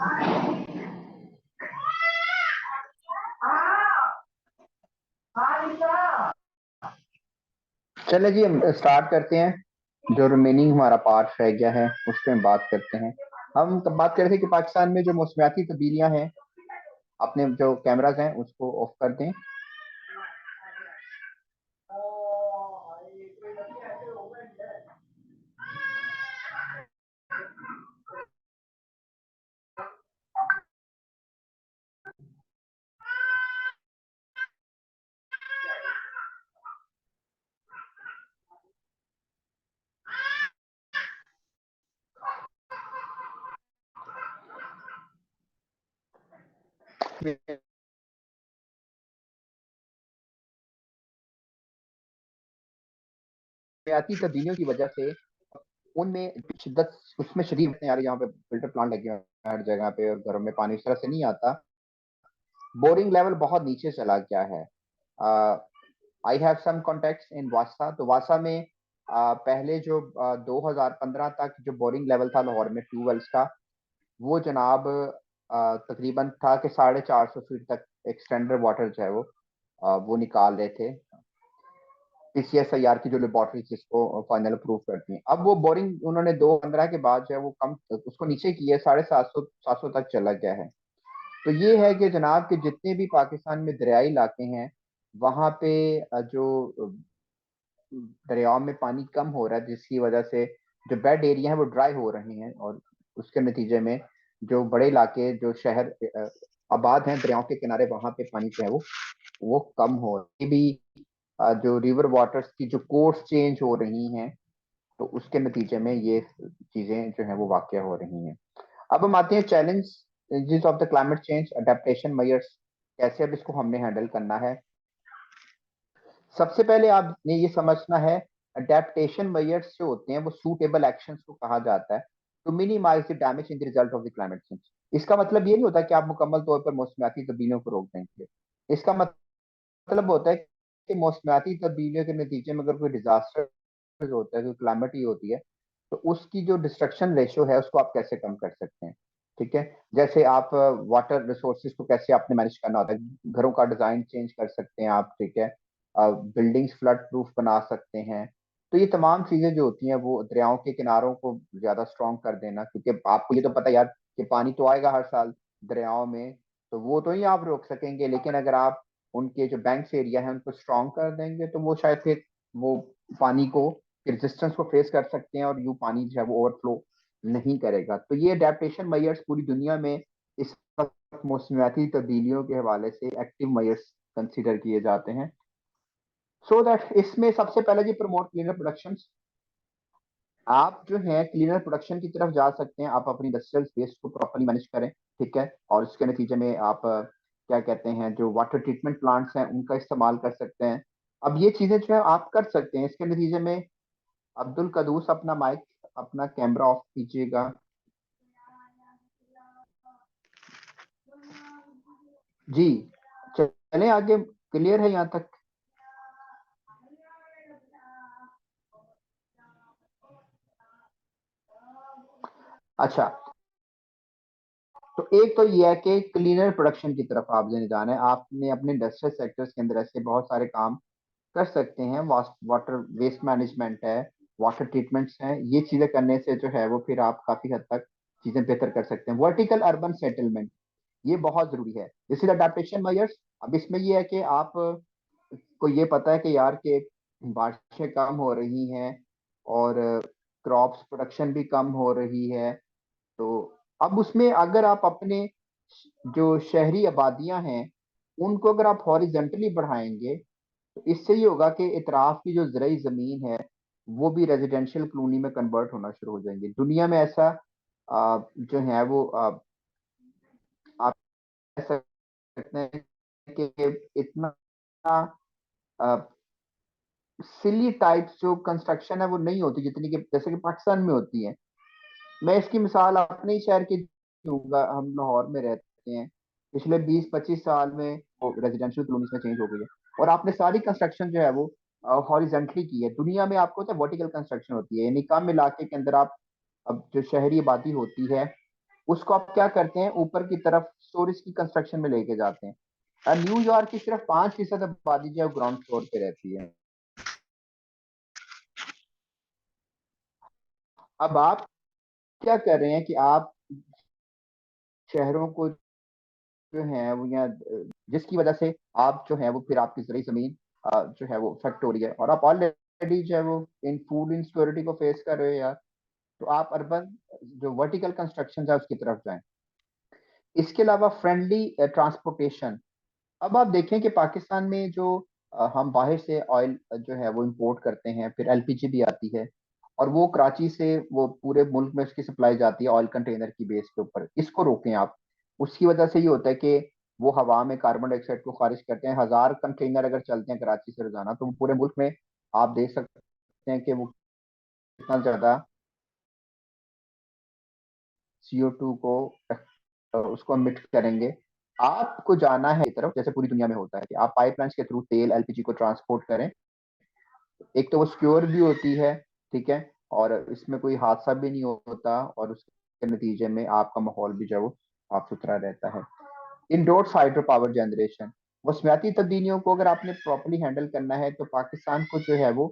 चले जी, हम स्टार्ट करते हैं। जो रिमेनिंग हमारा पार्ट रह गया है उस पर हम बात करते हैं। हम तब बात कर रहे थे कि पाकिस्तान में जो मौसमियाती तब्दीलियां हैं, अपने जो कैमराज हैं उसको ऑफ कर दें। मौसमियाती तब्दीलियों की वजह से उनमें शिद्दत उसमें शदीद होते हैं यार। यहाँ पे फिल्टर प्लांट लगे हुए हैं हर जगह पे, और घरों में पानी उस तरह से नहीं आता। बोरिंग लेवल बहुत नीचे चला गया है। आई हैव सम कॉन्टेक्ट्स इन वासा। तो वासा में पहले जो 2015 तक जो बोरिंग लेवल था लाहौर में ट्यूबवेल्स का, वो जनाब तकरीबन था कि 450 फीट तक एक्सटेंडर वाटर जो है वो निकाल रहे थे। पीसीएसआईआर की जो लेबोरेटरी जिसको फाइनल अप्रूव करती है, अब वो बोरिंग उन्होंने 2015 के बाद जो है वो कम उसको नीचे की है, 750 तक चला गया है। तो ये है कि जनाब के जितने भी पाकिस्तान में दरियाई इलाके हैं, वहां पे जो दरियाओं में पानी कम हो रहा है, जिसकी वजह से जो बेड एरिया है वो ड्राई हो रहे हैं, और उसके नतीजे में जो बड़े इलाके जो शहर आबाद हैं दरियाओं के किनारे, वहां पे पानी जो है वो कम हो रही भी। जो रिवर वाटर्स की जो कोर्स चेंज हो रही हैं, तो उसके नतीजे में ये चीजें जो है वो वाकया हो रही हैं। अब हम आते हैं challenge of the climate change adaptation measures, कैसे अब इसको हमने हैंडल करना है। सबसे पहले आपने ये समझना है, अडेप्टेशन मेजर्स जो होते हैं वो सूटेबल एक्शंस को कहा जाता है to minimize the damage in the result of the climate change. इसका मतलब ये नहीं होता कि आप मुकम्मल तौर पर मौसमियाती तब्दीलियों को रोक देंगे। इसका मतलब होता है कि मौसमियाती तब्दीलियों के नतीजे में अगर कोई डिजास्टर होता है, कोई क्लाइमेटी होती है, तो उसकी जो डिस्ट्रक्शन रेशियो है उसको आप कैसे कम कर सकते हैं। ठीक है, जैसे आप वाटर रिसोर्सेज को कैसे आपने मैनेज करना होता है, घरों का डिजाइन चेंज कर सकते हैं आप। ठीक है, बिल्डिंग्स फ्लड प्रूफ बना सकते हैं। तो ये तमाम चीजें जो होती हैं वो दरियाओं के किनारों को ज्यादा स्ट्रॉन्ग कर देना, क्योंकि आपको ये तो पता है यार कि पानी तो आएगा हर साल दरियाओं में, तो वो तो ही आप रोक सकेंगे। लेकिन अगर आप उनके जो बैंक्स एरिया है उनको स्ट्रॉन्ग कर देंगे, तो वो शायद फिर वो पानी को रेजिस्टेंस को फेस कर सकते हैं, और यूं पानी जो है वो ओवरफ्लो नहीं करेगा। तो ये अडेप्टेशन मेजर्स पूरी दुनिया में इस वक्त मौसमियाती तब्दीलियों के हवाले से एक्टिव मेजर्स कंसिडर किए जाते हैं। सो दैट इसमें सबसे पहले जी प्रमोट क्लीनर प्रोडक्शन। आप जो है क्लीनर प्रोडक्शन की तरफ जा सकते हैं, आप अपनी इंडस्ट्रियल वेस्ट को प्रॉपर्ली मैनेज करें। ठीक है, और उसके नतीजे में आप क्या कहते हैं जो वाटर ट्रीटमेंट प्लांट्स हैं उनका इस्तेमाल कर सकते हैं। अब ये चीजें जो है आप कर सकते हैं, इसके नतीजे में अब्दुल कदूस अपना माइक अपना कैमरा ऑफ कीजिएगा। जी, चले आगे, क्लियर है यहाँ तक? अच्छा, तो एक तो ये है कि क्लीनर प्रोडक्शन की तरफ आपने जाना है। आपने अपने इंडस्ट्रियल सेक्टर्स के अंदर ऐसे बहुत सारे काम कर सकते हैं। वाटर वेस्ट मैनेजमेंट है, वाटर ट्रीटमेंट्स हैं, ये चीजें करने से जो है वो फिर आप काफी हद तक चीजें बेहतर कर सकते हैं। वर्टिकल अर्बन सेटलमेंट ये बहुत जरूरी है। This is adaptation measures. अब इसमें ये है कि आप को ये पता है कि यार के बारिशें कम हो रही हैं, और क्रॉप्स प्रोडक्शन भी कम हो रही है। तो अब उसमें अगर आप अपने जो शहरी आबादियां हैं उनको अगर आप हॉरिजेंटली बढ़ाएंगे, तो इससे ये होगा कि इतराफ की जो ज़राई ज़मीन है वो भी रेजिडेंशियल कॉलोनी में कन्वर्ट होना शुरू हो जाएंगे। दुनिया में ऐसा जो है वो आप कह सकते हैं कि इतना सिली टाइप्स जो कंस्ट्रक्शन है वो नहीं होती जितनी कि जैसे कि पाकिस्तान में होती है। मैं इसकी मिसाल अपने ही शहर की दूंगा, हम लाहौर में रहते हैं। पिछले 20-25 साल में वो रेजिडेंशियल कॉलोनीज में चेंज हो गई है, और आपने सारी कंस्ट्रक्शन जो है वो हॉरिजेंटली की है। दुनिया में आपको तो वर्टिकल कंस्ट्रक्शन होती है, यानी कम इलाके के अंदर आप अब जो शहरी आबादी होती है उसको आप क्या करते हैं, ऊपर की तरफ स्टोरेज की कंस्ट्रक्शन में लेके जाते हैं। न्यूयॉर्क की सिर्फ 5% आबादी जो है ग्राउंड फ्लोर पे रहती है। अब आप क्या कर रहे हैं कि आप शहरों को जो है वो यहाँ जिसकी वजह से आप जो है वो फिर आपकी जरिए जमीन जो है वो इफेक्ट हो रही है, और आप ऑलरेडी जो है वो इन फूड इनसिक्योरिटी को फेस कर रहे हो यार। तो आप अर्बन जो वर्टिकल कंस्ट्रक्शन है उसकी तरफ जाएं। इसके अलावा फ्रेंडली ट्रांसपोर्टेशन। अब आप देखें कि पाकिस्तान में जो हम बाहर से ऑयल जो है वो इंपोर्ट करते हैं, फिर एलपीजी भी आती है, और वो कराची से वो पूरे मुल्क में उसकी सप्लाई जाती है ऑयल कंटेनर की बेस के ऊपर। इसको रोकें आप। उसकी वजह से ये होता है कि वो हवा में कार्बन डाइऑक्साइड को खारिज करते हैं। 1000 कंटेनर अगर चलते हैं कराची से रोजाना, तो वो पूरे मुल्क में आप देख सकते हैं कि वो कितना ज्यादा CO2 को उसको मिट करेंगे। आपको जाना है की तरफ, जैसे पूरी दुनिया में होता है कि आप पाइपलाइन के थ्रू तेल एलपीजी को ट्रांसपोर्ट करें। एक तो वो सिक्योर भी होती है, ठीक है, और इसमें कोई हादसा भी नहीं होता, और उसके नतीजे में आपका माहौल भी जो है वो साफ सुथरा रहता है। इंडोर्स हाइड्रो पावर जनरेशन, मौसमियाती तब्दीलियों को अगर आपने प्रॉपरली हैंडल करना है तो पाकिस्तान को जो है वो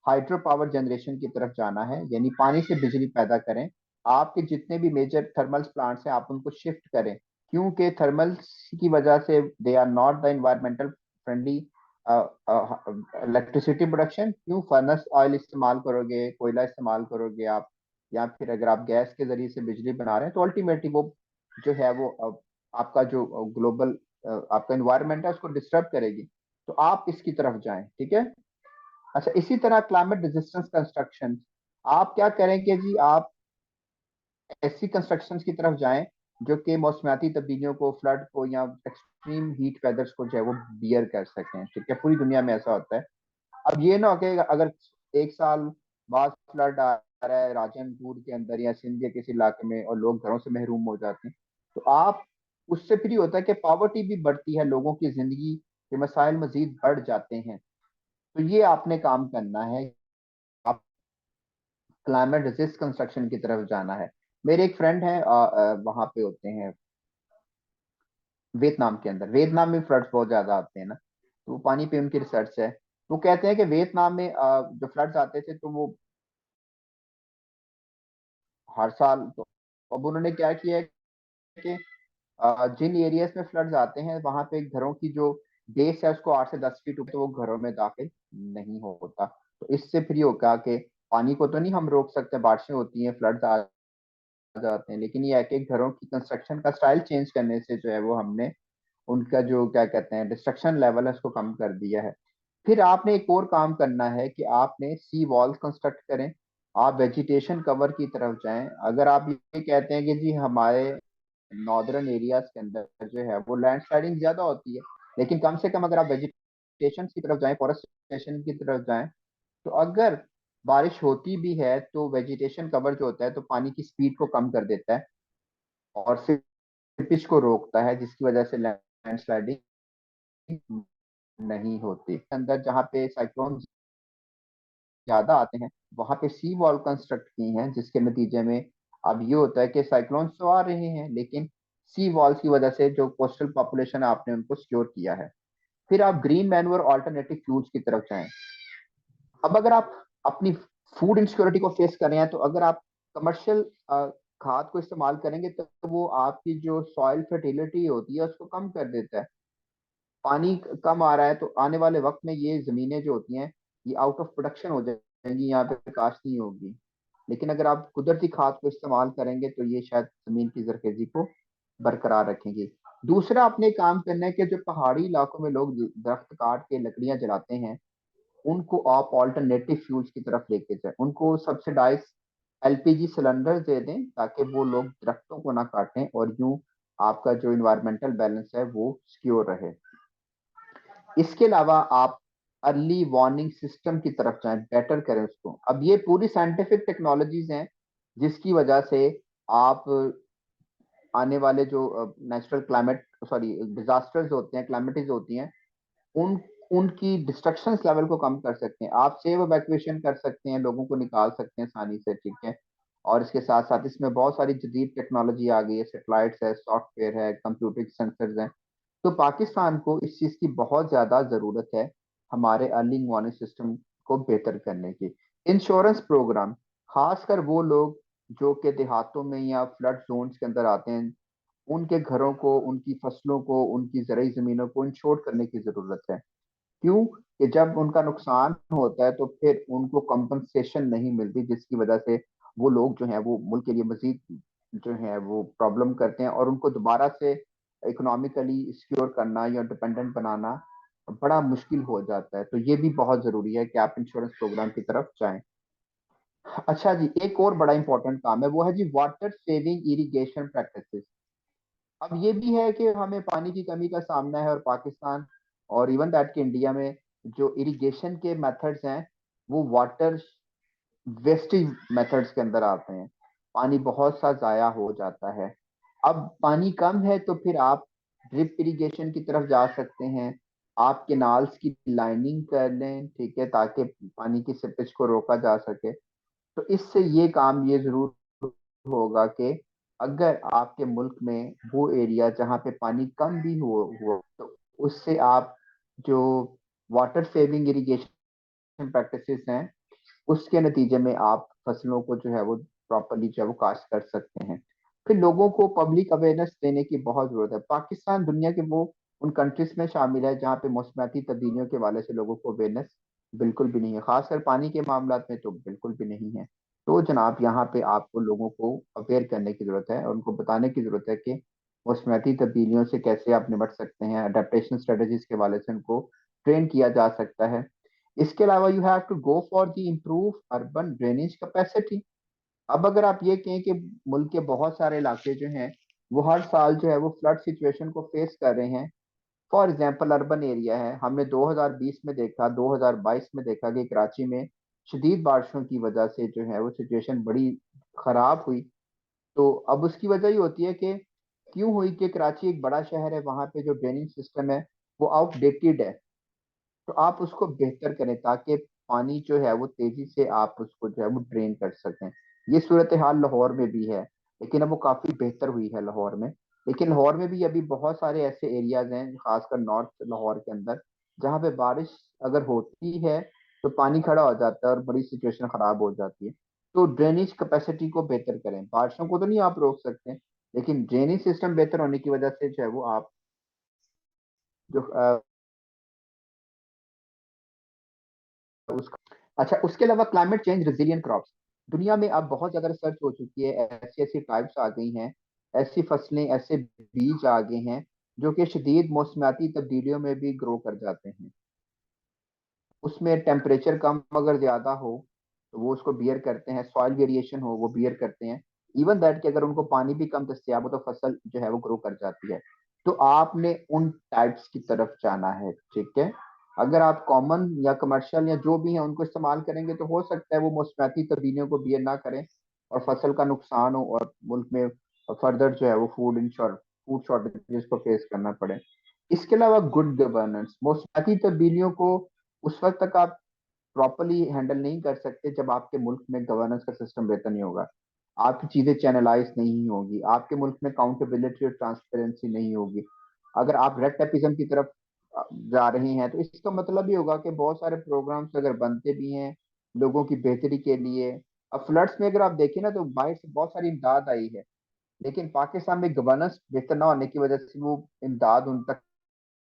हाइड्रो पावर जनरेशन की तरफ जाना है, यानी पानी से बिजली पैदा करें। आपके जितने भी मेजर थर्मल प्लांट्स हैं आप उनको शिफ्ट करें, क्योंकि थर्मल की वजह से they are not the environmental friendly electricity production. क्यों फर्नेस ऑयल इस्तेमाल करोगे, कोयला इस्तेमाल करोगे आप, या फिर अगर आप गैस के जरिए से बिजली बना रहे हैं, तो अल्टीमेटली वो जो है वो आपका जो ग्लोबल आपका इन्वायरमेंट है उसको डिस्टर्ब करेगी। तो आप इसकी तरफ जाएं, ठीक है। अच्छा, इसी तरह क्लाइमेट रेजिस्टेंस कंस्ट्रक्शन, आप क्या करेंगे जी, आप ऐसी कंस्ट्रक्शंस की तरफ जाएं जो कि मौसमियाती तब्दीलियों को, फ्लड को, या एक्सट्रीम हीट वेदर्स को जो है वो बियर कर सकें, ठीक है। पूरी दुनिया में ऐसा होता है। अब ये ना हो कि अगर एक साल बाद फ्लड आ रहा है राजनपुर के अंदर या सिंध के किसी इलाके में और लोग घरों से महरूम हो जाते हैं, तो आप उससे फ्री होता है कि पॉवर्टी भी बढ़ती है, लोगों की जिंदगी के मसाइल मजीद बढ़ जाते हैं। तो ये आपने काम करना है, आप क्लाइमेट रेजिस्ट कंस्ट्रक्शन की तरफ जाना है। मेरे एक फ्रेंड है वहां पे होते हैं वियतनाम के अंदर। वियतनाम में फ्लड्स बहुत ज्यादा आते हैं ना, तो वो पानी पे उनकी रिसर्च है। वो कहते हैं कि वियतनाम में जो फ्लड्स आते थे तो वो हर साल, तो अब उन्होंने क्या किया है कि जिन एरियाज में फ्लड्स आते हैं वहां पे घरों की जो बेस है उसको 8 से 10 फीट ऊपर, तो वो घरों में दाखिल नहीं होता। तो इससे फ्री होगा कि पानी को तो नहीं हम रोक सकते, बारिशें होती हैं, फ्लड्स आ जाते हैं, लेकिन ये है कि घरों की कंस्ट्रक्शन का स्टाइल चेंज करने से जो है वो हमने उनका जो क्या कहते हैं डिस्ट्रक्शन लेवल है उसको कम कर दिया है। फिर आपने एक और काम करना है कि आपने सी वॉल कंस्ट्रक्ट करें, आप वेजिटेशन कवर की तरफ जाएं। अगर आप ये कहते हैं कि जी हमारे नॉर्दर्न एरियाज के अंदर जो है वो लैंडस्लाइडिंग ज्यादा होती है, लेकिन कम से कम अगर आप वेजिटेशन की तरफ जाएं, फॉरेस्टेशन की तरफ जाएं, तो अगर बारिश होती भी है तो वेजिटेशन कवर जो होता है तो पानी की स्पीड को कम कर देता है और फिर पिच को रोकता है, जिसकी वजह से लैंडस्लाइडिंग नहीं होती। अंदर जहाँ पे साइक्लोन ज्यादा आते हैं वहां पे सी वॉल कंस्ट्रक्ट की हैं, जिसके नतीजे में अब ये होता है कि साइक्लोन तो आ रहे हैं लेकिन सी वॉल की वजह से जो कोस्टल पॉपुलेशन है आपने उनको सिक्योर किया है। फिर आप ग्रीन मैन्योर ऑल्टरनेटिव फ्यूल्स की तरफ जाएं। अब अगर आप अपनी फूड इनसिक्योरिटी को फेस कर रहे हैं, तो अगर आप कमर्शियल खाद को इस्तेमाल करेंगे तो वो आपकी जो सॉइल फर्टिलिटी होती है उसको कम कर देता है। पानी कम आ रहा है तो आने वाले वक्त में ये जमीनें जो होती हैं ये आउट ऑफ प्रोडक्शन हो जाएंगी, यहाँ पे काश्त नहीं होगी। लेकिन अगर आप कुदरती खाद को इस्तेमाल करेंगे तो ये शायद जमीन की जरखेजी को बरकरार रखेंगे। दूसरा आपने काम करना है कि जो पहाड़ी इलाकों में लोग दरख्त काट के लकड़ियां जलाते हैं, उनको आप ऑल्टरनेटिव फ्यूल्स की तरफ लेके जाए, उनको सब्सिडाइज एलपीजी सिलेंडर दे दें ताकि वो लोग दरख्तों को ना काटें, और यूं आपका जो इन्वायरमेंटल बैलेंस है वो सिक्योर रहे। इसके अलावा आप अर्ली वार्निंग सिस्टम की तरफ जाएं, बेटर करें उसको। अब ये पूरी साइंटिफिक टेक्नोलॉजीज हैं जिसकी वजह से आप आने वाले जो नेचुरल क्लाइमेट सॉरी डिजास्टर्स होते हैं, क्लाइमेटीज होती हैं, उन उनकी डिस्ट्रक्शन लेवल को कम कर सकते हैं। आप सेव इवैक्यूएशन कर सकते हैं, लोगों को निकाल सकते हैं आसानी से, ठीक है। और इसके साथ साथ इसमें बहुत सारी जदीद टेक्नोलॉजी आ गई है, सेटेलाइट्स है, सॉफ्टवेयर है, कंप्यूटर सेंसर्स हैं। तो पाकिस्तान को इस चीज़ की बहुत ज़्यादा ज़रूरत है, हमारे अर्ली वार्निंग सिस्टम को बेहतर करने की। इंश्योरेंस प्रोग्राम, खासकर वो लोग जो कि देहातों में या फ्लड जोन्स के अंदर आते हैं, उनके घरों को, उनकी फसलों को, उनकी ज़रूरी ज़मीनों को इंश्योर करने की ज़रूरत है। क्यों? कि जब उनका नुकसान होता है तो फिर उनको कंपनसेशन नहीं मिलती, जिसकी वजह से वो लोग जो हैं वो मुल्क के लिए मजीद जो है वो प्रॉब्लम करते हैं, और उनको दोबारा से इकोनॉमिकली सिक्योर करना या डिपेंडेंट बनाना बड़ा मुश्किल हो जाता है। तो ये भी बहुत जरूरी है कि आप इंश्योरेंस प्रोग्राम की तरफ जाएं। अच्छा जी, एक और बड़ा इंपॉर्टेंट काम है, वो है जी वाटर सेविंग इरिगेशन प्रैक्टिसेस। अब ये भी है कि हमें पानी की कमी का सामना है, और पाकिस्तान और इवन दैट के इंडिया में जो इरिगेशन के मेथड्स हैं वो वाटर वेस्टेज मेथड्स के अंदर आते हैं। पानी बहुत सा जाया हो जाता है। अब पानी कम है तो फिर आप ड्रिप इरिगेशन की तरफ जा सकते हैं, आप केनाल्स की लाइनिंग कर लें, ठीक है, ताकि पानी की सीपेज को रोका जा सके। तो इससे ये काम ये जरूर होगा कि अगर आपके मुल्क में वो एरिया जहाँ पे पानी कम भी हुआ तो उससे आप जो वाटर सेविंग इरिगेशन प्रैक्टिसेस हैं उसके नतीजे में आप फसलों को जो है वो प्रॉपरली जो है वो काश्त कर सकते हैं। फिर लोगों को पब्लिक अवेयरनेस देने की बहुत जरूरत है। पाकिस्तान दुनिया के वो उन कंट्रीज में शामिल है जहाँ पे मौसमियाती तब्दीलियों के वाले से लोगों को अवेयरनेस बिल्कुल भी नहीं है, खासकर पानी के मामला में तो बिल्कुल भी नहीं है। तो जनाब यहाँ पे आपको लोगों को अवेयर करने की जरूरत है और उनको बताने की जरूरत है कि मौसमियाती तब्दीलियों से कैसे आप निपट सकते हैं, अडेप्टेशन स्ट्रेटेजीज के वाले से उनको ट्रेन किया जा सकता है। इसके अलावा you have to go for the improve urban drainage capacity. अब अगर आप ये कहें कि मुल्क के बहुत सारे इलाके जो हैं वो हर साल जो है वो फ्लड सिचुएशन को फेस कर रहे हैं। फॉर एग्जांपल अर्बन एरिया है, हमने 2020 में देखा, 2022 में देखा कि कराची में शदीद बारिशों की वजह से जो है वो सिचुएशन बड़ी खराब हुई। तो अब उसकी वजह ये होती है कि क्यों हुई कि कराची एक बड़ा शहर है, वहां पे जो ड्रेनिंग सिस्टम है वो आउटडेटेड है। तो आप उसको बेहतर करें ताकि पानी जो है वो तेजी से आप उसको जो है वो ड्रेन कर सकें। ये सूरत हाल लाहौर में भी है, लेकिन अब वो काफी बेहतर हुई है लाहौर में। लेकिन लाहौर में भी अभी बहुत सारे ऐसे एरियाज हैं, खासकर नॉर्थ लाहौर के अंदर, जहाँ पे बारिश अगर होती है तो पानी खड़ा हो जाता है और बड़ी सिचुएशन खराब हो जाती है। तो ड्रेनेज कैपेसिटी को बेहतर करें। बारिशों को तो नहीं आप रोक सकते, लेकिन ड्रेनेज सिस्टम बेहतर होने की वजह से जो है वो आप जो अच्छा, उसके अलावा क्लाइमेट चेंज रेजिलियंट क्रॉप्स, दुनिया में अब बहुत ज्यादा रिसर्च हो चुकी है, ऐसी ऐसी टाइप्स आ गई हैं, ऐसी फसलें, ऐसे बीज आ गए हैं जो कि शदीद मौसमियाती तब्दीलियों में भी ग्रो कर जाते हैं। उसमें टेम्परेचर कम अगर ज्यादा हो तो वो उसको बियर करते हैं, सॉइल वेरिएशन हो वो बियर करते हैं, इवन दैट कि अगर उनको पानी भी कम दस्तियाब हो तो फसल जो है वो ग्रो कर जाती है। तो आपने उन टाइप्स की तरफ जाना है, ठीक है। अगर आप कॉमन या कमर्शियल या जो भी है उनको इस्तेमाल करेंगे तो हो सकता है वो मौसमियाती तब्दीलियों को बियर ना करें और फसल का नुकसान हो और मुल्क में फर्दर जो है वो फूड शॉर्टेजेस को फेस करना पड़े। इसके अलावा गुड गवर्नेंस, मौसमियाती तब्दीलियों को उस वक्त तक आप प्रॉपरली हैंडल नहीं कर सकते जब आपके मुल्क में गवर्नेंस का सिस्टम बेहतर नहीं होगा, आपकी चीजें चैनलाइज नहीं होगी, आपके मुल्क में काउंटेबिलिटी और ट्रांसपेरेंसी नहीं होगी। अगर आप रेड टेपिज्म की तरफ जा रहे हैं तो इसका मतलब ये होगा कि बहुत सारे प्रोग्राम्स अगर बनते भी हैं लोगों की बेहतरी के लिए। अब फ्लड्स में अगर आप देखें ना तो बाहर से बहुत सारी इमदाद आई है, लेकिन पाकिस्तान में गवर्नेंस बेहतर ना होने की वजह से वो इमदाद उन तक,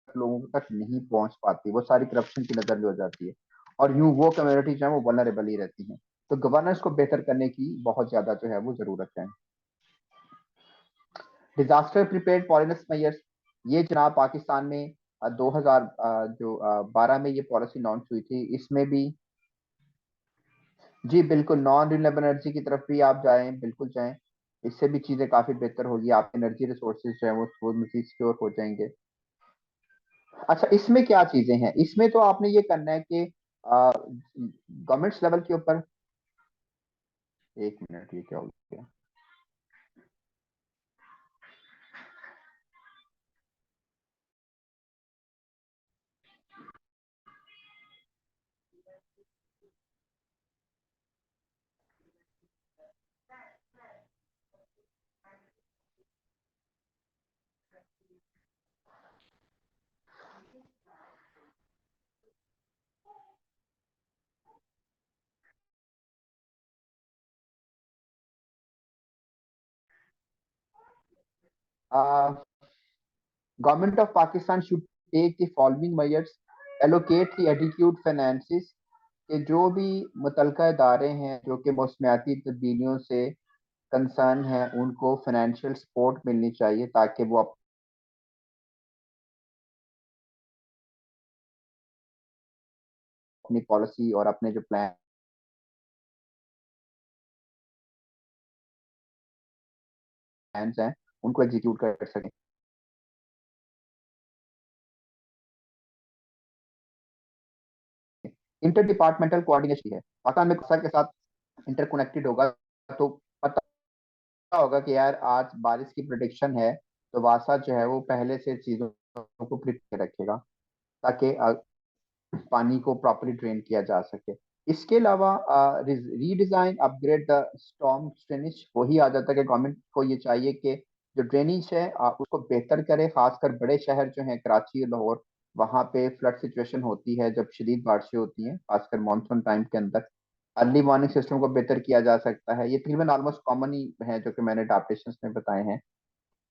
लोगों तक नहीं पहुंच पाती, वो सारी करप्शन की नजर में हो जाती है, और यूं वो कम्युनिटी जो है वो वनरेबल ही रहती हैं। तो गवर्नेंस को बेहतर करने की बहुत ज्यादा जो है वो जरूरत है। डिजास्टर प्रिपेयर्ड पॉलिनस मेयर्स, ये जनाब पाकिस्तान में 2012 में ये पॉलिसी लॉन्च हुई थी। इसमें भी जी बिल्कुल नॉन रिन्यूएबल एनर्जी की तरफ भी आप जाएं, बिल्कुल जाएं, इससे भी चीजें काफी बेहतर होगी, आपके एनर्जी रिसोर्सेज जो है वो मजीद सिक्योर हो जाएंगे। अच्छा, इसमें क्या चीजें हैं, इसमें तो आपने ये करना है कि गवर्नमेंट्स लेवल के ऊपर, एक मिनट, ये क्या हो गया? Government of Pakistan should take the following measures, allocate the adequate finances, कि जो भी मुतलका इदारे हैं जो कि मौसमियाती तब्दीलियों से कंसर्न है उनको फाइनेंशियल सपोर्ट मिलनी चाहिए ताकि वो अपनी पॉलिसी और अपने जो प्लान हैं उनको एग्जीक्यूट कर सकें। इंटर डिपार्टमेंटल कोऑर्डिनेशन है, पाकिस्तान में के साथ इंटरकनेक्टेड होगा, तो पता होगा कि यार आज बारिश की प्रिडिक्शन है, तो वासा जो है वो पहले से चीजों को प्रिपेयर रखेगा ताकि पानी को प्रॉपर्ली ड्रेन किया जा सके। इसके अलावा redesign upgrade the storm drainage, वही आ जाता है कि गवर्नमेंट को ये चाहिए कि जो ड्रेनेज है उसको बेहतर करे, खासकर बड़े शहर जो हैं कराची और लाहौर, वहाँ पे फ्लड सिचुएशन होती है जब शदीद बारिशें होती हैं, खासकर मानसून टाइम के अंदर। अर्ली वार्निंग सिस्टम को बेहतर किया जा सकता है, ये तकरीबन ऑलमोस्ट कॉमन ही है जो कि मैंने अडाप्टेशन में बताए हैं,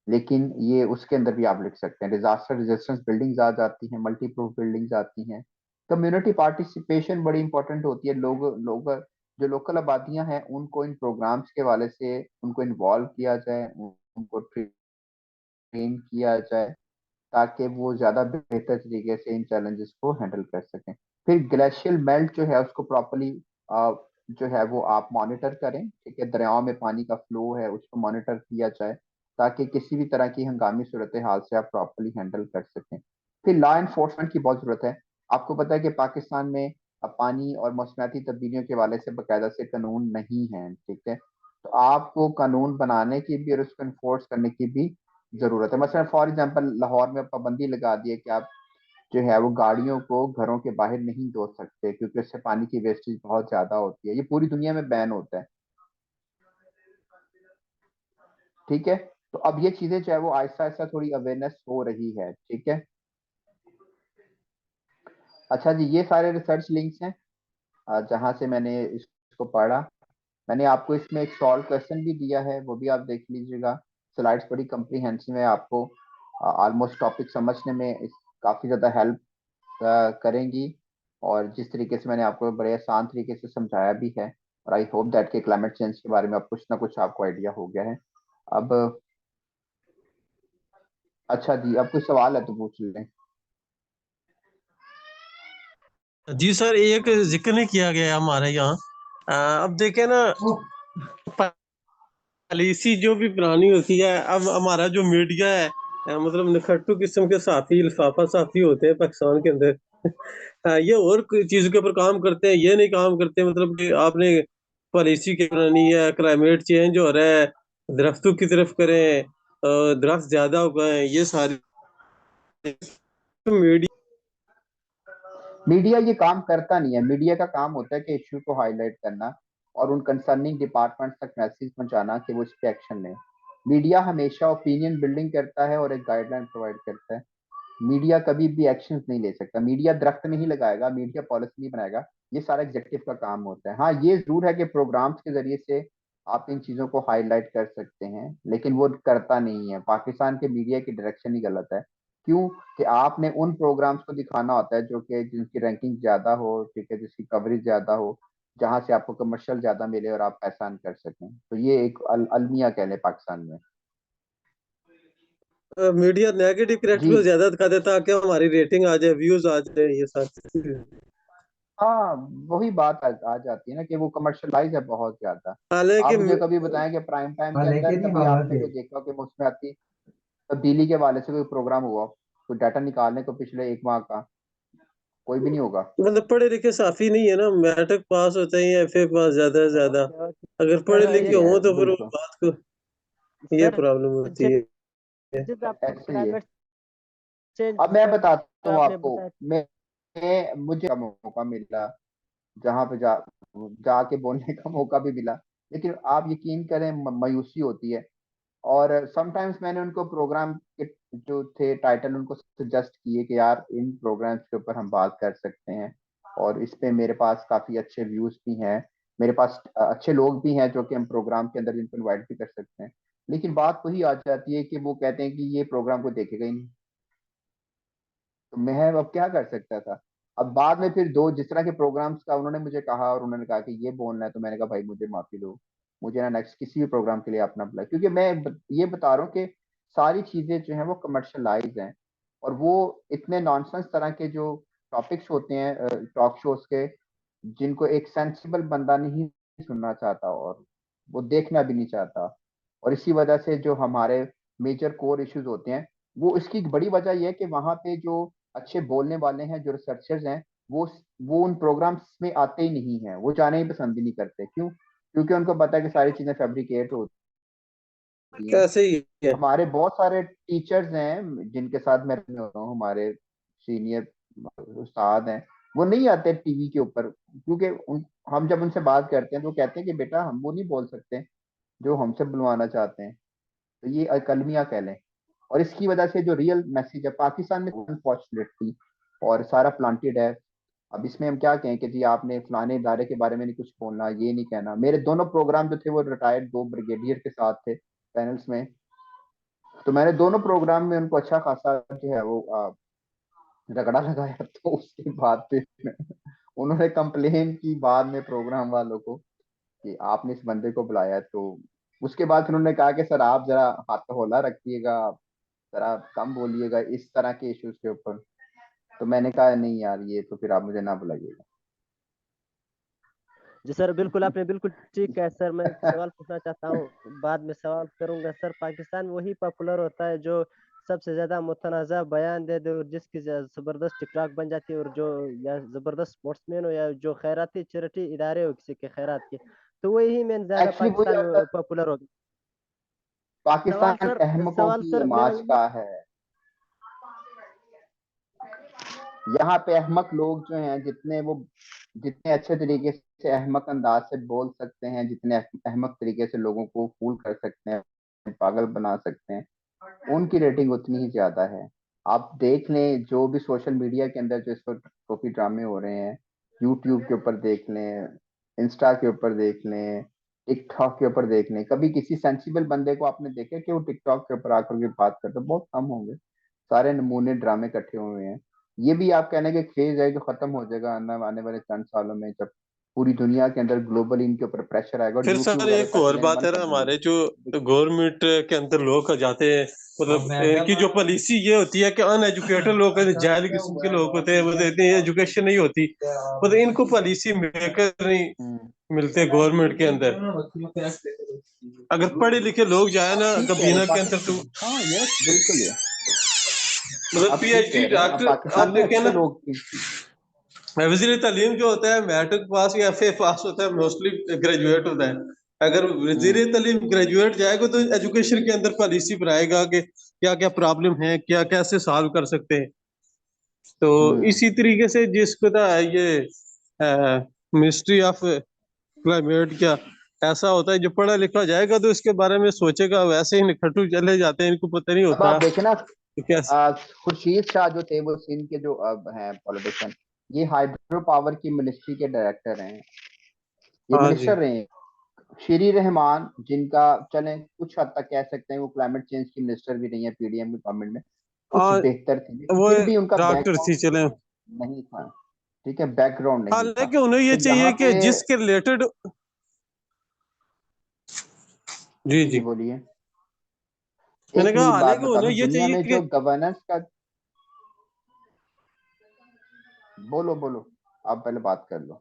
लेकिन ये उसके अंदर भी आप लिख सकते हैं। डिजास्टर रेजिस्टेंस बिल्डिंग्स आ जाती हैं, मल्टी प्रूफ बिल्डिंग्स आती हैं। कम्युनिटी पार्टिसिपेशन बड़ी इंपॉर्टेंट होती है, लोग लोग जो लोकल आबादियां हैं उनको इन प्रोग्राम्स के वाले से उनको इन्वॉल्व किया जाए, उनको ट्रेन किया जाए ताकि वो ज्यादा बेहतर तरीके से इन चैलेंजेस को हैंडल कर सकें। फिर ग्लेशियल मेल्ट जो है उसको प्रॉपरली जो है वो आप मॉनिटर करें, ठीक है, दरियाओं में पानी का फ्लो है उसको मॉनिटर किया जाए ताकि किसी भी तरह की हंगामी सूरत हाल से आप प्रॉपरली हैंडल कर सकें। फिर लॉ इन्फोर्समेंट की बहुत जरूरत है। आपको पता है कि पाकिस्तान में अब पानी और मौसमियाती तब्दीलियों के हवाले से बाकायदा से कानून नहीं है, ठीक है, तो आपको कानून बनाने की भी और उसको इन्फोर्स करने की भी जरूरत है। मसलन फॉर एग्जांपल लाहौर में पाबंदी लगा दी है कि आप जो है वो गाड़ियों को घरों के बाहर नहीं धो सकते क्योंकि उससे पानी की वेस्टेज बहुत ज्यादा होती है, ये पूरी दुनिया में बैन होता है, ठीक है। तो अब ये चीजें जो है वो आहिस्ता आहिस्ता थोड़ी अवेयरनेस हो रही है, ठीक है। अच्छा जी, ये सारे रिसर्च लिंक्स हैं जहां से मैंने इसको पढ़ा। मैंने आपको इसमें एक सॉल्व क्वेश्चन भी दिया है, वो भी आप देख लीजिएगा। स्लाइड्स बड़ी कम्प्रीहेंसिव है, आपको ऑलमोस्ट टॉपिक समझने में काफी ज्यादा हेल्प करेंगी, और जिस तरीके से मैंने आपको बड़े आसान तरीके से समझाया भी है, और आई होप दैट के क्लाइमेट चेंज के बारे में अब कुछ ना कुछ आपको आइडिया हो गया है अब। अच्छा जी, अब कोई सवाल है तो पूछ लें। जी सर, एक जिक्र नहीं किया गया है हमारे यहाँ। अब देखें ना, पॉलिसी जो भी पुरानी होती है, अब हमारा जो मीडिया है, मतलब निखट्टू किस्म के साथी, लिफाफा साथी होते हैं पाकिस्तान के अंदर। ये और चीजों के ऊपर काम करते हैं, ये नहीं काम करते मतलब कि आपने पॉलिसी क्या बनानी है, क्लाइमेट चेंज हो रहा है, दरख्तों की तरफ करें, दरख्त ज्यादा उगाएं, ये सारी मीडिया। मीडिया ये काम करता नहीं है, मीडिया का काम होता है कि इश्यू को हाईलाइट करना और उन कंसर्निंग डिपार्टमेंट तक मैसेज पहुंचाना कि वो इस पे एक्शन लें। मीडिया हमेशा ओपिनियन बिल्डिंग करता है और एक गाइडलाइन प्रोवाइड करता है। मीडिया कभी भी एक्शन नहीं ले सकता, मीडिया दरख्त नहीं लगाएगा, मीडिया पॉलिसी नहीं बनाएगा, ये सारा एग्जेक्टिव का काम होता है। हाँ, ये जरूर है कि प्रोग्राम्स के जरिए से आप इन चीजों को हाईलाइट कर सकते हैं, लेकिन वो करता नहीं है। पाकिस्तान के मीडिया की डायरेक्शन ही गलत है। क्यों? कि आपने उन प्रोग्राम्स को दिखाना होता है जो कि जिनकी रैंकिंग ज्यादा हो, ठीक है, जिसकी कवरेज ज्यादा हो, जहां से आपको कमर्शियल ज्यादा मिले और आप पैसा अर्न कर सकें। तो ये एक अलमिया कह लें पाकिस्तान में। मीडिया नेगेटिव जी। करेक्टर को ज्यादा दिखा देता है कि हमारी रेटिंग आ जाए, व्यूज आ जाए, ये सारी। हाँ, वही बात आ जाती है ना कि वो कमर्शलाइज है बहुत ज्यादा। हालांकि आप मुझे कभी बताएं कि प्राइम टाइम के हाँ अंदर लेकिन नहीं कभी बाबा आपने थे। कोई देखा हो कि मुझमें आती तब्दीली के वाले से कोई प्रोग्राम हुआ, कोई डाटा निकालने को पिछले एक माह का, कोई भी नहीं होगा। मतलब पढ़े लिखे साफी नहीं है ना, मैट्रिक पास होते हैं या एफए पास ज्यादा से ज्यादा। अगर पढ़े ऐसे लिखे ही है हों तो फिर वो बिल्कुल। बात को ये सर प्रॉब्लम होती है। जब आपको ऐसे ही है। क्लाइमेट चेंज अब मैं का बताता हूँ आपने आपको, बताया। मुझे का मौका मिला जहाँ पे जाके बोलने का मौका भी मिला, लेकिन आप यकीन करें मायूसी होती है। और समटाइम्स मैंने उनको प्रोग्राम के जो थे टाइटल उनको सजेस्ट किए कि यार इन प्रोग्राम्स के ऊपर हम बात कर सकते हैं, और इस पे मेरे पास काफी अच्छे व्यूज भी हैं। मेरे पास अच्छे लोग भी हैं जो कि हम प्रोग्राम के अंदर जिनको इनवाइट भी कर सकते हैं, लेकिन बात वही आ जाती है कि वो कहते हैं कि ये प्रोग्राम को देखेगा ही नहीं। तो मैं अब क्या कर सकता था। अब बाद में फिर दो जिस तरह के प्रोग्राम्स का उन्होंने मुझे कहा और उन्होंने कहा कि ये बोलना है, तो मैंने कहा भाई मुझे माफी दो, मुझे ना नेक्स्ट किसी भी प्रोग्राम के लिए अपना बुला, क्योंकि ये बता रहा हूँ कि सारी चीजें जो है वो कमर्शलाइज हैं, और वो इतने नॉनसेंस तरह के जो टॉपिक्स होते हैं टॉक शोज के, जिनको एक सेंसिबल बंदा नहीं सुनना चाहता और वो देखना भी नहीं चाहता। और इसी वजह से जो हमारे मेजर कोर इश्यूज होते हैं, वो इसकी बड़ी वजह यह है कि वहाँ पे जो अच्छे बोलने वाले हैं, जो रिसर्चर्स हैं, वो उन प्रोग्राम्स में आते ही नहीं हैं, वो जाने ही पसंद ही नहीं करते। क्यों? क्योंकि उनको पता है कि सारी चीजें फैब्रिकेट होती हैं। कैसे ही है। हमारे बहुत सारे टीचर्स हैं जिनके साथ मैं होता हूँ, हमारे सीनियर उस्ताद हैं, वो नहीं आते टीवी के ऊपर, क्योंकि हम जब उनसे बात करते हैं तो वो कहते हैं कि बेटा हम वो नहीं बोल सकते जो हमसे बुलवाना चाहते हैं, तो ये अलमिया कह लें। और इसकी वजह से जो रियल मैसेज है पाकिस्तान में अनफॉर्चुनेटली और सारा प्लांटेड है। अब इसमें हम क्या कहें कि जी आपने फलाने इदारे के बारे में नहीं कुछ बोलना, ये नहीं कहना। मेरे दोनों प्रोग्राम जो थे वो रिटायर्ड दो ब्रिगेडियर के साथ थे पैनल्स में, तो मैंने दोनों प्रोग्राम में उनको अच्छा खासा जो है वो रगड़ा लगाया। तो उसके बाद फिर उन्होंने कंप्लेन की बाद में प्रोग्राम वालों को कि आपने इस बंदे को बुलाया। तो उसके बाद फिर उन्होंने कहा कि सर आप जरा हाथ हौला रखिएगा, जरा कम बोलिएगा इस तरह के इश्यूज के ऊपर। तो मैंने कहा नहीं यार, ये तो फिर आप मुझे ना बुलाइएगा। जी सर, बिल्कुल आपने बिल्कुल ठीक कहा सर। मैं एक सवाल पूछना चाहता हूँ, बाद में सवाल करूंगा सर। पाकिस्तान वही पॉपुलर होता है जो सबसे ज्यादा मुतनाज़ा बयान दे दे और जिसकी जबरदस्त टिकटॉक बन जाती है, और जो या जबरदस्त स्पोर्ट्समैन हो या जो खैराती चैरिटी इदारे हो किसी के खैरात के, तो वही में ज्यादा एक्चुअली वही पाकिस्तान आता में है, पॉपुलर होगी। सवाल पाकिस्तान सर, अहमकों की मेरा समाज ये का है। यहाँ पे अहमक लोग जो हैं, जितने अच्छे तरीके से अहमक अंदाज से बोल सकते हैं, जितने अहमक तरीके से लोगों को फूल कर सकते हैं, पागल बना सकते हैं, उनकी रेटिंग उतनी ही ज्यादा है। आप देख लें जो भी सोशल मीडिया के अंदर जो इस वक्त कॉपी ड्रामे हो रहे हैं, यूट्यूब के ऊपर देख लें, इंस्टा के ऊपर देख लें, टिकटॉक के ऊपर देख लें, कभी किसी सेंसिबल बंदे को आपने देखा कि वो टिकटॉक के ऊपर आकर के बात करते? बहुत कम होंगे। सारे नमूने ड्रामे इकट्ठे हुए हैं। ये भी आप कहने के फेज है जो खत्म हो जाएगा आने वाले चंद सालों में, जब पूरी दुनिया के अंदर ग्लोबल इनके ऊपर प्रेशर आएगा और फिर यूट्यूब सर वगैरह एक सारी और चीजें बात बंद है कर ना, देंगे। हमारे जो गवर्नमेंट के अंदर लोग जाते हैं, मतलब इनकी जो पॉलिसी ये होती है कि अनएजुकेटेड लोग जाहिल किस्म के लोग होते हैं, मतलब इतनी एजुकेशन नहीं होती, मतलब इनको पॉलिसी मेकर नहीं हम्म, मिलते गवर्नमेंट के अंदर। अगर पढ़े लिखे लोग जाए ना ठीक कह रहे गबीना हैं के अंदर, तो पाकिस्तान। हाँ यस बिल्कुल ये मतलब आप ठीक पीएचडी कह रहे हैं। अब डॉक्टर पाकिस्तान आप में देखें अच्छे ना, लोग भी। वजीर तालीम जो होता है मैट्रिक पास या एफए पास होता है, मोस्टली ग्रेजुएट होता है। अगर वजीर हम्म तालीम ग्रेजुएट जाएगा तो एजुकेशन के अंदर पॉलिसी बनाएगा कि क्या क्या प्रॉब्लम है, क्या कैसे सॉल्व कर सकते हैं। तो हम्म इसी तरीके से जिसको था ये मिनिस्ट्री ऑफ क्लाइमेट, क्या ऐसा होता है जो पढ़ा लिखा जाएगा तो इसके बारे में सोचेगा, वैसे ही निखटू चले जाते हैं, इनको पता नहीं अब होता आप देखें ना, कि कैसे। खुर्शीद शाह जो थे वो सिंध के जो अब हैं पॉलिटिशियन, ये हाइड्रो पावर की मिनिस्ट्री के डायरेक्टर हैं, ये हाँ जी। मिनिस्टर रहे हैं। श्री रहमान जिनका चलें कुछ हद तक कह सकते हैं वो क्लाइमेट चेंज की मिनिस्टर भी नहीं है पीडीएम की गवर्नमेंट में, कुछ हाँ, बेहतर थे, लेकिन वो फिर भी उनका डॉक्टर थी बैकग्राउंड चले। नहीं था। ठीक है, बैकग्राउंड नहीं था। हालांकि उन्हें ये तो चाहिए यहाँ कि पे जिसके रिलेटेड। जी जी जी। बोलिए। मैंने एक कहा मेरी बात हालांकि बता उन्हें दूं, ये दुनिया चाहिए में कि जो गवर्नेंस का, बोलो बोलो, आप पहले बात कर लो।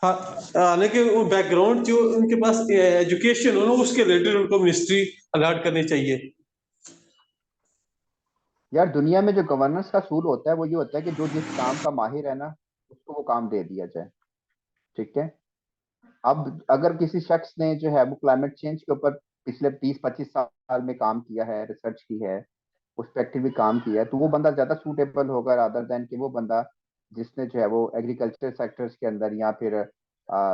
हाँ, हालांकि वो बैकग्राउंड जो उनके पास एजुकेशन हो ना, उसके रिलेटेड उनको मिनिस्ट्री अलॉट करनी चाहिए। यार दुनिया में जो गवर्नेंस का असूल होता है वो ये होता है कि जो जिस काम का माहिर है ना, उसको वो काम दे दिया जाए। ठीक है। अब अगर किसी शख्स ने जो है वो क्लाइमेट चेंज के ऊपर पिछले 20-25 साल में काम किया है, रिसर्च की है, उस पर एक्टिवली काम किया है, तो वो बंदा ज्यादा सूटेबल होगा रादर देन कि वो बंदा जिसने जो है वो एग्रीकल्चर सेक्टर्स के अंदर या फिर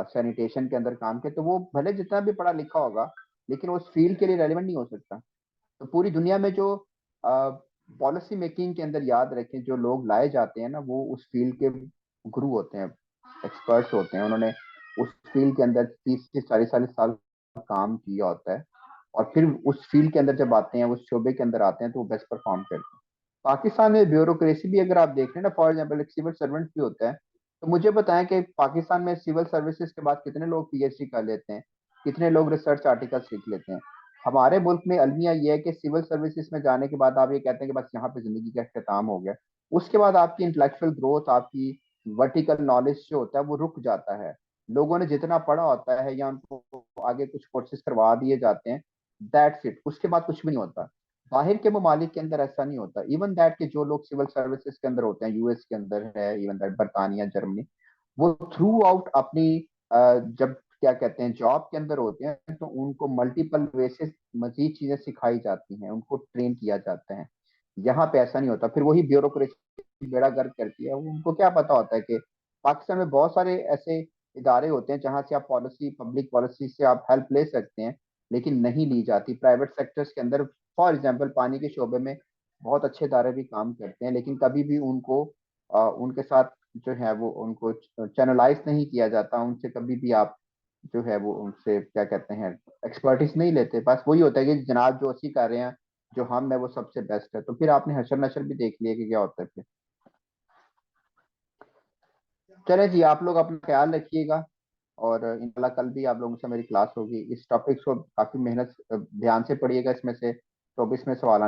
सैनिटेशन के अंदर काम किया। तो वो भले जितना भी पढ़ा लिखा होगा, लेकिन वो उस फील्ड के लिए रेलिवेंट नहीं हो सकता। तो पूरी दुनिया में जो पॉलिसी मेकिंग के अंदर याद रखें, जो लोग लाए जाते हैं ना, वो उस फील्ड के गुरु होते हैं, एक्सपर्ट्स होते हैं। उन्होंने उस फील्ड के अंदर 30 से 40 साल काम किया होता है, और फिर उस फील्ड के अंदर जब आते हैं, उस शोबे के अंदर आते हैं, तो वो बेस्ट परफॉर्म करते हैं। पाकिस्तान में ब्यूरोक्रेसी भी अगर आप देख रहे हैं ना, फॉर एग्जाम्पल एक सिविल सर्वेंट भी होता है, तो मुझे बताएं कि पाकिस्तान में सिविल सर्विसेज के बाद कितने लोग पीएचडी कर लेते हैं, कितने लोग रिसर्च आर्टिकल्स लिख लेते हैं। हमारे मुल्क में अलमिया ये है कि सिविल सर्विसेज में जाने के बाद आप ये कहते हैं कि बस यहाँ पे जिंदगी का इख्तिताम हो गया। उसके बाद आपकी इंटेलेक्चुअल ग्रोथ, आपकी वर्टिकल नॉलेज जो होता है वो रुक जाता है। लोगों ने जितना पढ़ा होता है या उनको आगे कुछ कोर्सेज करवा दिए जाते हैं, दैट्स इट, उसके बाद कुछ भी नहीं होता। बाहर के ममालिक के अंदर ऐसा नहीं होता। इवन दैट के जो लोग सिविल सर्विसेज के अंदर होते हैं, यूएस के अंदर है, इवन दैट बरतानिया, जर्मनी, वो थ्रू आउट अपनी जब क्या कहते हैं जॉब के अंदर होते हैं, तो उनको मल्टीपल वे से मजीद चीजें सिखाई जाती हैं, उनको ट्रेन किया जाता है। यहाँ पे ऐसा नहीं होता। फिर वही ब्यूरोक्रेसी बेड़ा गर्क करती है। उनको क्या पता होता है कि पाकिस्तान में बहुत सारे ऐसे इदारे होते हैं जहां से आप पॉलिसी, पब्लिक पॉलिसी से आप हेल्प ले सकते हैं, लेकिन नहीं ली जाती। प्राइवेट सेक्टर्स के अंदर फॉर एग्जाम्पल पानी के शोबे में बहुत अच्छे इदारे भी काम करते हैं, लेकिन कभी भी उनको उनके साथ जो है वो उनको चैनलाइज नहीं किया जाता। उनसे कभी भी आप जो है वो उनसे क्या कहते हैं एक्सपर्टीज नहीं लेते। बस वही होता है कि जनाब जो अच्छी कर रहे हैं, जो हम है वो सबसे बेस्ट है। तो फिर आपने हशर नशर भी देख लिया कि क्या होता है फिर। चले जी, आप लोग अपना ख्याल रखिएगा, और इंशाल्लाह कल भी आप लोगों से मेरी क्लास होगी। इस टॉपिक को काफी मेहनत ध्यान से पढ़िएगा, इसमें से 24 में सवाल